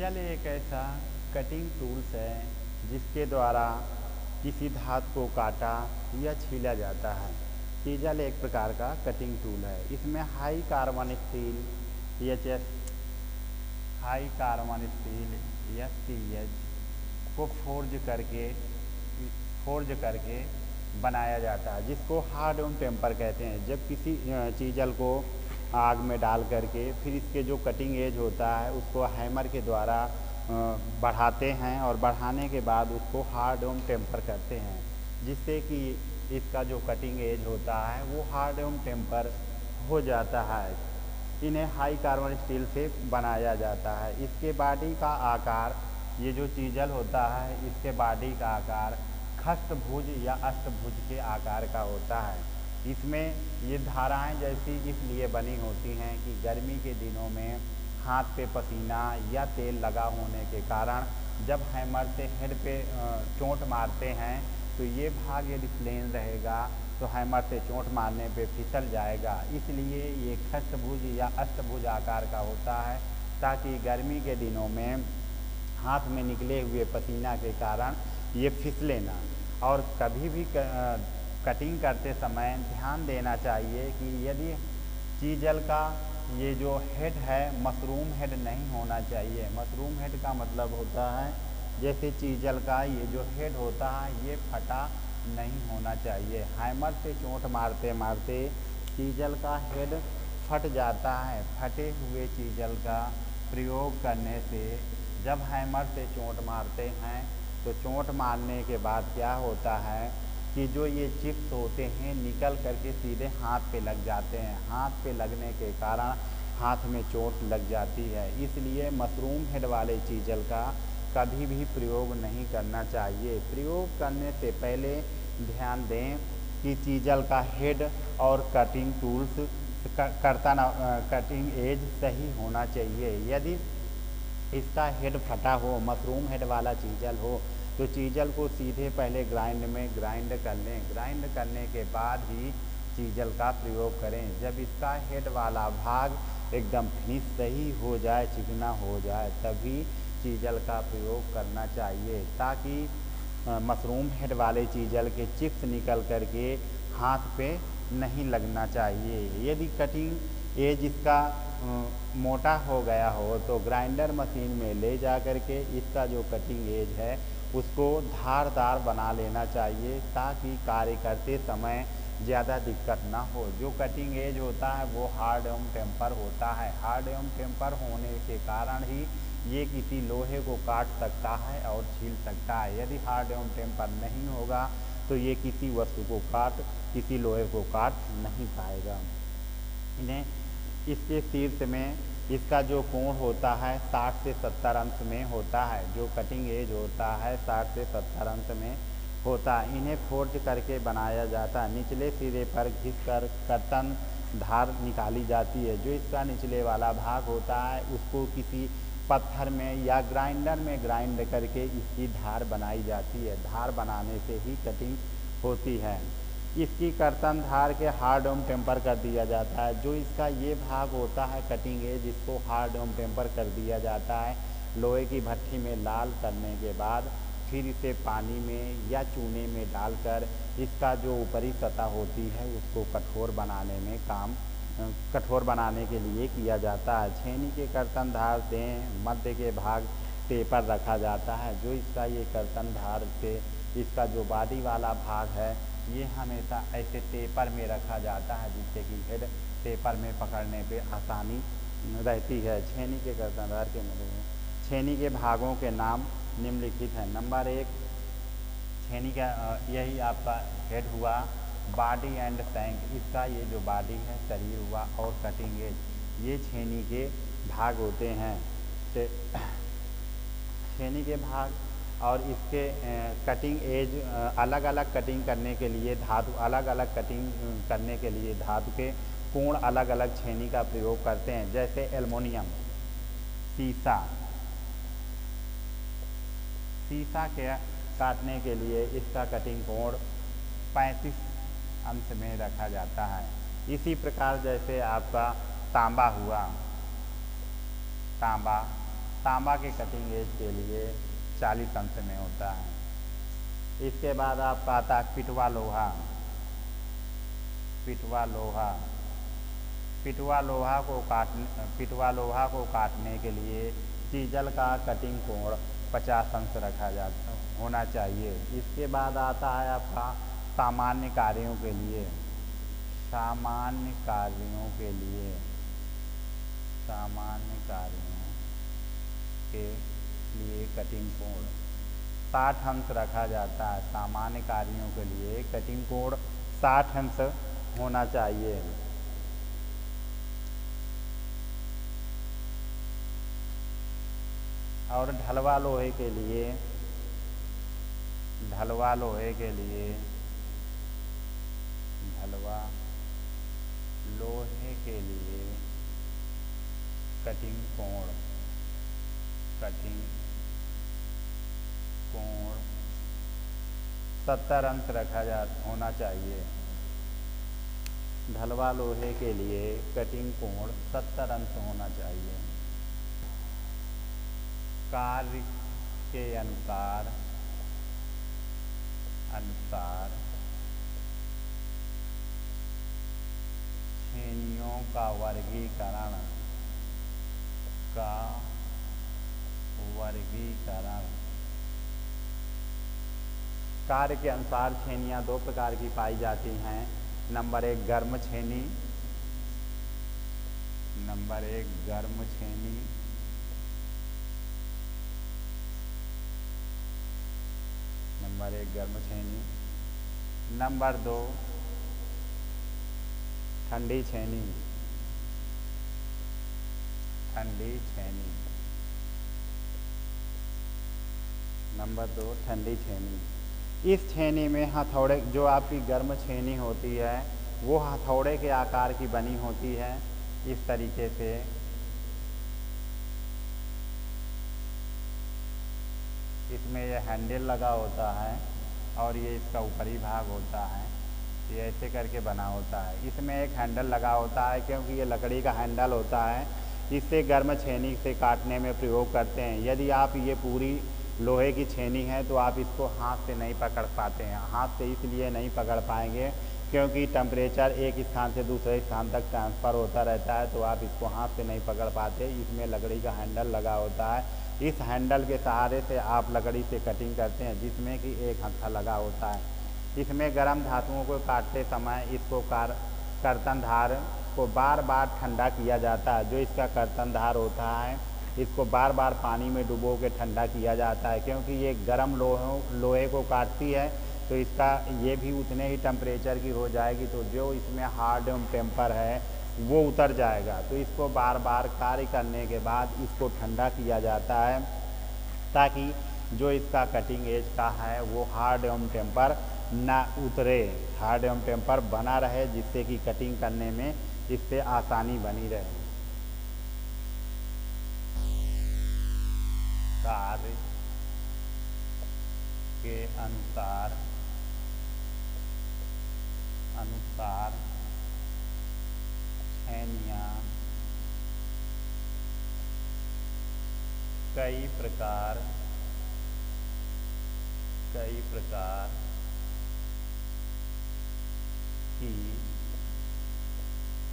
Chisel एक ऐसा cutting tools है जिसके द्वारा किसी धातु को काटा या छीला जाता है। चीजल एक प्रकार का कटिंग टूल है। इसमें high carbon steel H high carbon steel SCH को फोर्ज करके बनाया जाता है, जिसको हार्ड एवं टेम्पर कहते हैं। जब किसी चीजल को आग में डाल करके फिर इसके जो कटिंग एज होता है उसको हैमर के द्वारा बढ़ाते हैं और बढ़ाने के बाद उसको हार्ड एवं टेम्पर करते हैं, जिससे कि इसका जो कटिंग एज होता है वो हार्ड एवं टेम्पर हो जाता है। इन्हें हाई कार्बन स्टील से बनाया जाता है। इसके बॉडी का आकार, ये जो चीजल होता है इसके बॉडी का आकार खष्टभुज या अष्टभुज के आकार का होता है। इसमें ये धाराएं जैसी इसलिए बनी होती हैं कि गर्मी के दिनों में हाथ पे पसीना या तेल लगा होने के कारण जब हैमर से हेड पे चोट मारते हैं तो ये भाग यदि प्लेन रहेगा तो हैमर से चोट मारने पे फिसल जाएगा। इसलिए ये खष्टभुज या अष्टभुज आकार का होता है, ताकि गर्मी के दिनों में हाथ में निकले हुए पसीना के कारण ये फिसले ना। और कभी भी कटिंग करते समय ध्यान देना चाहिए कि यदि चीजल का ये जो हेड है मशरूम हेड नहीं होना चाहिए। मशरूम हेड का मतलब होता है जैसे चीजल का ये जो हेड होता है ये फटा नहीं होना चाहिए। हैमर से चोट मारते मारते चीजल का हेड फट जाता है। फटे हुए चीजल का प्रयोग करने से जब हैमर से चोट मारते हैं तो चोट मारने के बाद क्या होता है कि जो ये चिप्स होते हैं निकल करके सीधे हाथ पे लग जाते हैं। हाथ पे लगने के कारण हाथ में चोट लग जाती है। इसलिए मशरूम हेड वाले चीजल का कभी भी प्रयोग नहीं करना चाहिए। प्रयोग करने से पहले ध्यान दें कि चीजल का हेड और कटिंग टूल्स कटिंग एज सही होना चाहिए। यदि इसका हेड फटा हो, मशरूम हेड वाला चीजल हो, तो चीजल को सीधे पहले ग्राइंड में ग्राइंड कर लें। ग्राइंड करने के बाद ही चीजल का प्रयोग करें। जब इसका हेड वाला भाग एकदम फिनिश सही हो जाए, चिकना हो जाए, तभी चीजल का प्रयोग करना चाहिए, ताकि मशरूम हेड वाले चीजल के चिप्स निकल करके हाथ पे नहीं लगना चाहिए। यदि कटिंग एज इसका मोटा हो गया हो तो ग्राइंडर मशीन में ले जा करके इसका जो कटिंग एज है उसको धारदार बना लेना चाहिए, ताकि कार्य करते समय ज़्यादा दिक्कत ना हो। जो कटिंग एज होता है वो हार्ड एवं टेम्पर होता है। हार्ड एवं टेम्पर होने के कारण ही ये किसी लोहे को काट सकता है और छील सकता है। यदि हार्ड एवं टेम्पर नहीं होगा तो ये किसी वस्तु को किसी लोहे को काट नहीं पाएगा। इन्हें इसके शीर्ष में इसका जो कोण होता है 60 से 70 अंश में होता है। जो कटिंग एज होता है 60 से 70 अंश में होता है। इन्हें फोर्ज करके बनाया जाता है। निचले सिरे पर घिस कर कर्तन धार निकाली जाती है। जो इसका निचले वाला भाग होता है उसको किसी पत्थर में या ग्राइंडर में ग्राइंड करके इसकी धार बनाई जाती है। धार बनाने से ही कटिंग होती है। इसकी कर्तन धार के हार्ड एवं टेम्पर कर दिया जाता है। जो इसका ये भाग होता है कटिंग एज, इसको हार्ड एवं टेम्पर कर दिया जाता है। लोहे की भट्ठी में लाल करने के बाद फिर इसे पानी में या चूने में डालकर इसका जो ऊपरी सतह होती है उसको कठोर बनाने के लिए किया जाता है। छेनी के कर्तन धार से मध्य के भाग टेपर रखा जाता है। जो इसका ये कर्तन धार से इसका जो बॉडी वाला भाग है ये हमेशा ऐसे टेपर में रखा जाता है, जिससे कि हेड टेपर में पकड़ने पे आसानी रहती है। छेनी के कर्तन धार के मदद में छेनी के भागों के नाम निम्नलिखित हैं। नंबर 1 छेनी का यही आपका हेड हुआ। बॉडी एंड टैंक, इसका ये जो बॉडी है शरीर हुआ, और कटिंग एज, ये छेनी के भाग होते हैं। छेनी के भाग और इसके कटिंग एज अलग अलग कटिंग करने के लिए धातु अलग अलग कटिंग करने के लिए धातु के कोण अलग अलग छेनी का प्रयोग करते हैं। जैसे एल्युमिनियम, शीशा के काटने के लिए इसका कटिंग कोण 35 अंश में रखा जाता है। इसी प्रकार जैसे आपका तांबा हुआ, तांबा तांबा के कटिंग एज के लिए 40 अंश में होता है। इसके बाद आपका आता है पिटवा लोहा। पिटवा लोहा, पिटवा लोहा को काटने के लिए चीजल का कटिंग कोण 50 अंश होना चाहिए। इसके बाद आता है आपका सामान्य कार्यों के लिए, सामान्य कार्यों के लिए कटिंग कोण 60 अंश रखा जाता है। सामान्य कार्यों के लिए कटिंग कोण 60 अंश होना चाहिए। और ढलवा लोहे के लिए कटिंग कोण 70 अंश होना चाहिए। ढलवा लोहे के लिए कटिंग कोण 70 अंश होना चाहिए। कार्य के अनुसार छेनियों का वर्गीकरण कार्य के अनुसार छेनियाँ 2 प्रकार की पाई जाती हैं। नंबर 1 गर्म छेनी, नंबर 2 ठंडी छेनी। इस छेनी में हथौड़े, जो आपकी गर्म छेनी होती है वो हथौड़े के आकार की बनी होती है। इस तरीके से इसमें यह हैंडल लगा होता है और ये इसका ऊपरी भाग होता है। ये ऐसे करके बना होता है। इसमें एक हैंडल लगा होता है क्योंकि ये लकड़ी का हैंडल होता है। इससे गर्म छेनी से काटने में प्रयोग करते हैं। यदि आप ये पूरी लोहे की छेनी है तो आप इसको हाथ से नहीं पकड़ पाते हैं। हाथ से इसलिए नहीं पकड़ पाएंगे क्योंकि टेम्परेचर एक स्थान से दूसरे स्थान तक ट्रांसफ़र होता रहता है, तो आप इसको हाथ से नहीं पकड़ पाते। इसमें लकड़ी का हैंडल लगा होता है। इस हैंडल के सहारे से आप लकड़ी से कटिंग करते हैं, जिसमें कि एक हत्था लगा होता है। इसमें गर्म धातुओं को काटते समय इसको कर्तनधार को बार बार ठंडा किया जाता है। जो इसका कर्तनधार होता है इसको बार बार पानी में डुबो के ठंडा किया जाता है, क्योंकि ये गर्म लोहे को काटती है तो इसका ये भी उतने ही टेम्परेचर की हो जाएगी, तो जो इसमें हार्ड टेम्पर है वो उतर जाएगा। तो इसको बार बार कार्य करने के बाद इसको ठंडा किया जाता है ताकि जो इसका कटिंग एज का है वो हार्ड टेम्पर ना उतरे, हार्ड टेम्पर बना रहे, जिससे कि कटिंग करने में इससे आसानी बनी रहे। कार्य के अनुसार छेनियाँ कई प्रकार की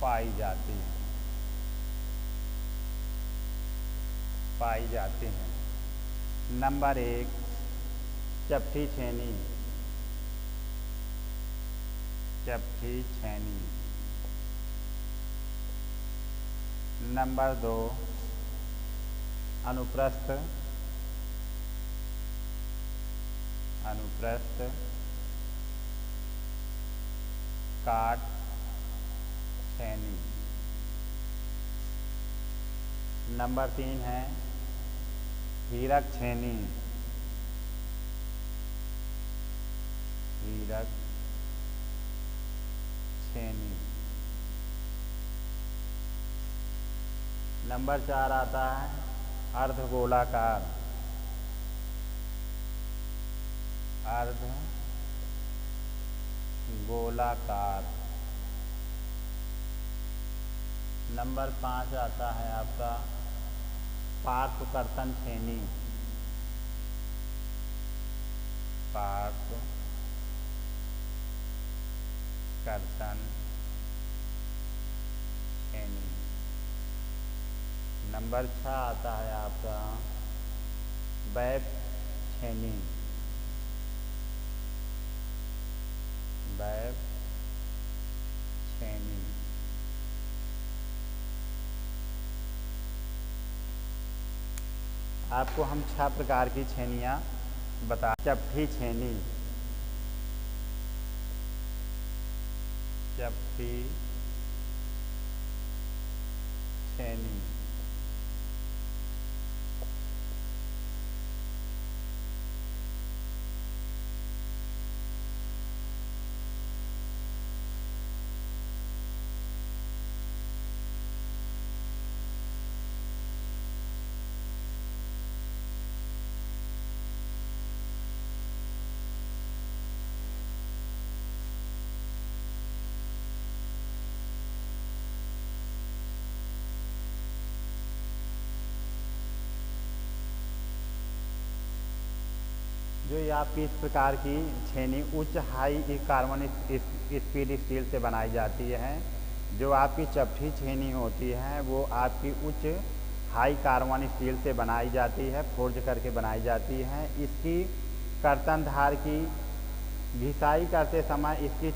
पाई जाती हैं। नंबर 1 चपटी छेनी। नंबर 2 अनुप्रस्थ काट छेनी। नंबर 3 है हीरक छेनी। नंबर 4 आता है अर्धगोलाकार। नंबर 5 आता है आपका पार्श्व कर्तन छेनी, पार्श्व कर्तन छेनी। नंबर 6 आता है आपका बैप छेनी, बैप छेनी। आपको हम 6 प्रकार की छेनियाँ बता। चपटी छेनी, चपटी छेनी, जो ये आपकी इस प्रकार की छेनी उच्च हाई कार्बन स्पीड स्टील से बनाई जाती है। जो आपकी चपटी छेनी होती है वो आपकी उच्च हाई कार्बन स्टील से बनाई जाती है, फोर्ज करके बनाई जाती है। इसकी कर्तन धार की घिसाई करते समय इसकी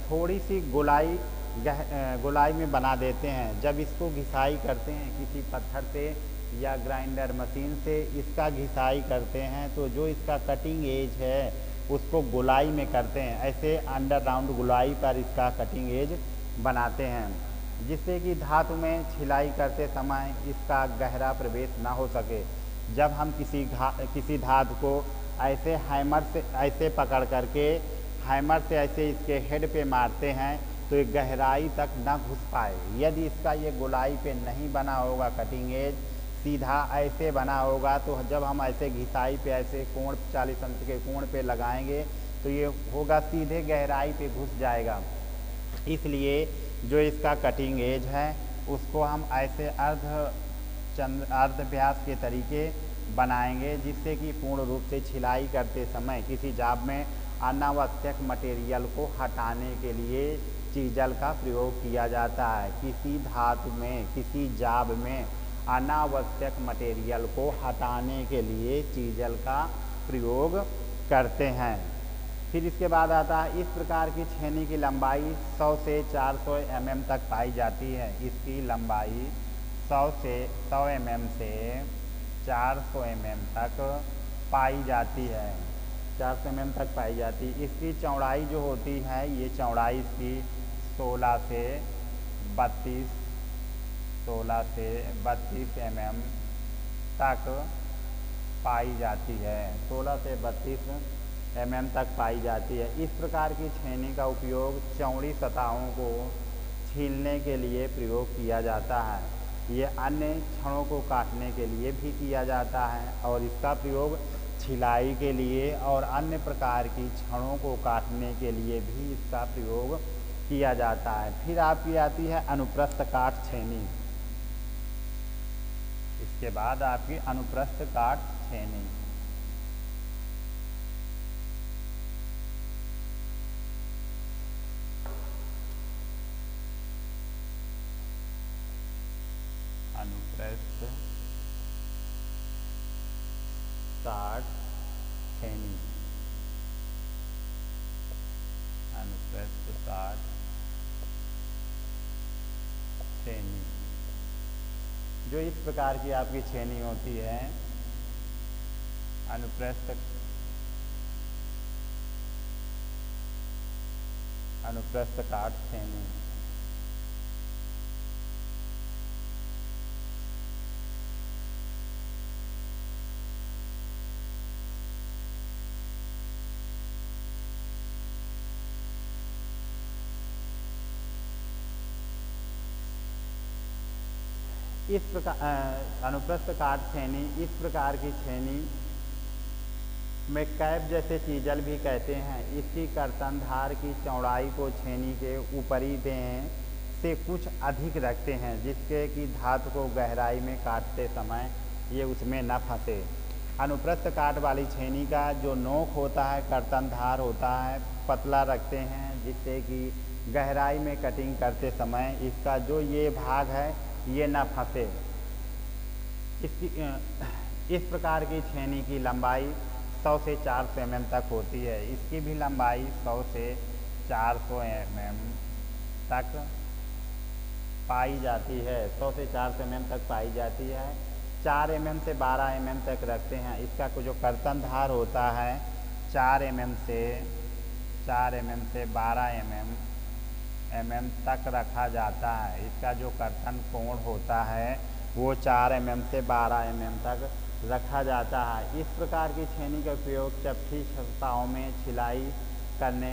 थोड़ी सी गोलाई में बना देते हैं। जब इसको घिसाई करते हैं किसी पत्थर से या ग्राइंडर मशीन से इसका घिसाई करते हैं तो जो इसका कटिंग एज है उसको गोलाई में करते हैं। ऐसे अंडरग्राउंड गोलाई पर इसका कटिंग एज बनाते हैं, जिससे कि धातु में छिलाई करते समय इसका गहरा प्रवेश न हो सके। जब हम किसी धातु को ऐसे हैमर से ऐसे पकड़ करके हैमर से ऐसे इसके हेड पे मारते हैं तो ये गहराई तक न घुस पाए। यदि इसका ये गोलाई पे नहीं बना होगा कटिंग एज, सीधा ऐसे बना होगा, तो जब हम ऐसे घिसाई पे ऐसे कोण 40 अंश के कोण पे लगाएंगे तो ये होगा सीधे गहराई पे घुस जाएगा। इसलिए जो इसका कटिंग एज है उसको हम ऐसे अर्ध व्यास के तरीके बनाएंगे, जिससे कि पूर्ण रूप से छिलाई करते समय किसी जाब में अनावश्यक मटेरियल को हटाने के लिए चीजल का प्रयोग किया जाता है। किसी धातु में किसी जाब में अनावश्यक मटेरियल को हटाने के लिए चीजल का प्रयोग करते हैं। फिर इसके बाद आता है इस प्रकार की छेनी की लंबाई 100 से 400 mm तक पाई जाती है। इसकी लंबाई 100 mm से 400 mm तक पाई जाती है, 400 mm तक पाई जाती है। इसकी चौड़ाई जो होती है ये चौड़ाई इसकी 16 से 32 mm तक पाई जाती है, 16 से 32 mm तक पाई जाती है। इस प्रकार की छेनी का उपयोग चौड़ी सतहों को छीलने के लिए प्रयोग किया जाता है। ये अन्य छड़ों को काटने के लिए भी किया जाता है और इसका प्रयोग छिलाई के लिए और अन्य प्रकार की छड़ों को काटने के लिए भी इसका प्रयोग किया जाता है। फिर आपकी आती है अनुप्रस्थ काट छेनी। इसके बाद आपकी अनुप्रस्थ काट छेनी। अनुप्रस्थ काट छेनी, अनुप्रस्थ काट छेनी। जो इस प्रकार की आपकी छेनी होती है अनुप्रस्थ काट छेनी। इस प्रकार अनुप्रस्थ काट छेनी, इस प्रकार की छेनी में कैप जैसे चीजल भी कहते हैं। इसकी कर्तन धार की चौड़ाई को छेनी के ऊपरी दें से कुछ अधिक रखते हैं, जिससे कि धातु को गहराई में काटते समय ये उसमें न फंसे। अनुप्रस्थ काट वाली छेनी का जो नोक होता है कर्तनधार होता है, पतला रखते हैं जिससे कि गहराई में कटिंग करते समय इसका जो ये भाग है ये न फंसे। इस प्रकार की छेनी की लंबाई 100 से 400 mm तक होती है। इसकी भी लंबाई 100 से 400 mm तक पाई जाती है। 100 से 400 mm तक पाई जाती है। 4 mm से 12 mm तक रखते हैं। इसका जो कर्तनधार होता है 4 mm से 12 mm तक रखा जाता है। इसका जो कर्तन कोण होता है वो 4 mm से 12 mm तक रखा जाता है। इस प्रकार की छेनी का उपयोग चपटी क्षमताओं में छिलाई करने,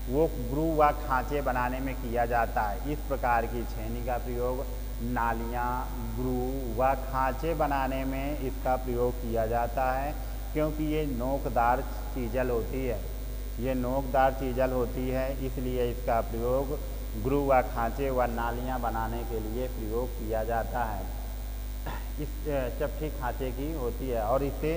वो ग्रू व खांचे बनाने में किया जाता है। इस प्रकार की छेनी का प्रयोग नालियाँ, ग्रू व खांचे बनाने में इसका प्रयोग किया जाता है, क्योंकि ये नोकदार चीज़ल होती है। ये नोकदार चीज़ल होती है, इसलिए इसका प्रयोग ग्रू व खांचे व नालियाँ बनाने के लिए प्रयोग किया जाता है। इस चपटी खांचे की होती है और इससे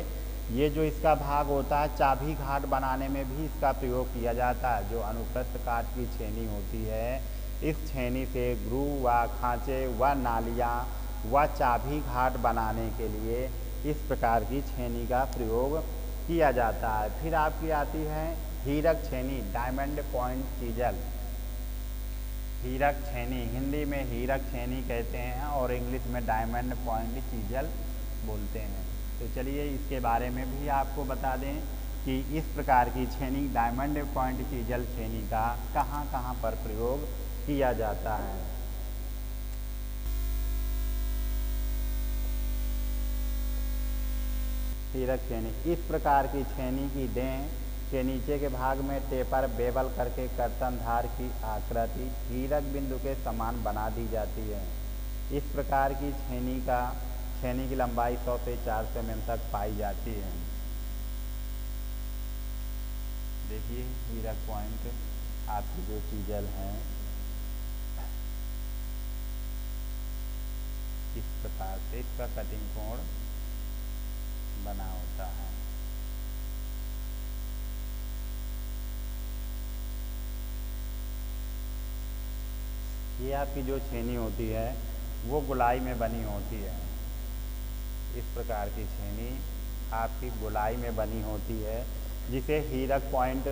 ये जो इसका भाग होता है चाभी घाट बनाने में भी इसका प्रयोग किया जाता है। जो अनुप्रस्थ काट की छेनी होती है, इस छेनी से ग्रू व खांचे व नालियाँ व चाभी घाट बनाने के लिए इस प्रकार की छेनी का प्रयोग किया जाता है। फिर आपकी आती है हीरक छेनी, डायमंड पॉइंट चीज़ल। हीरक छेनी हिंदी में हीरक छेनी कहते हैं और इंग्लिश में डायमंड पॉइंट चीज़ल बोलते हैं। तो चलिए इसके बारे में भी आपको बता दें कि इस प्रकार की छेनी डायमंड पॉइंट चीज़ल छेनी का कहाँ कहाँ पर प्रयोग किया जाता है। हीरक छेनी, इस प्रकार की छेनी की दें के नीचे के भाग में टेपर बेवल करके कर्तनधार की आकृति हीरक बिंदु के समान बना दी जाती है। इस प्रकार की छेनी की लंबाई 100 से 400 mm तक पाई जाती है। देखिए हीरक पॉइंट आपकी जो चीज़ल है इस प्रकार से इसका कटिंग कोण बना होता है। ये आपकी जो छेनी होती है वो गोलाई में बनी होती है। इस प्रकार की छेनी आपकी गोलाई में बनी होती है, जिसे हीरक पॉइंट